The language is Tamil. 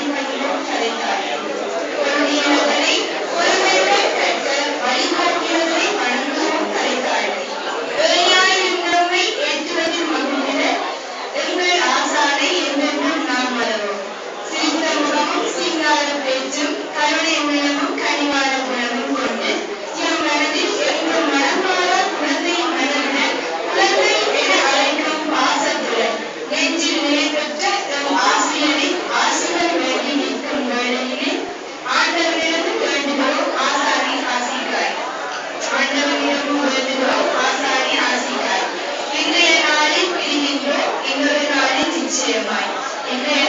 வழிபடுவோம் கலைத்தார்கள். பொருளியல்களை பொறுமையுடன் கற்க வழிகாட்டியவரை வணங்குவோம் கலைத்தார்கள். ஏழையாயிருந்தோரை ஏற்றுவதில் மகிழ்ந்திட எங்கள் ஆசானை என்றென்றும் நாம் மறவோம். சிரித்த முகமும் சிங்கார பேச்சும் கருணை உள்ளமும் கனிவான குணமும் கொண்டு எம் மனதில் என்றும் மனமாறா குழந்தை மனதிட குழந்தை என அழைக்கும் பாசத்துடன் நெஞ்சில் நிலை பெற்ற எம் ஆசிரியரின் ஆசிரியர் வேண்டி நிற்கும் வேளையிலே ஆண்டவரிடம் வேண்டுகிறோம் ஆசானை ஆசிக்காய். ஆண்டவரிடம் வேண்டுகிறோம் ஆசானை ஆசிக்காய். இன்றைய நாளில் பிரிகின்றோம் இன்னொரு நாளில் நிச்சயமாய். இன்றைய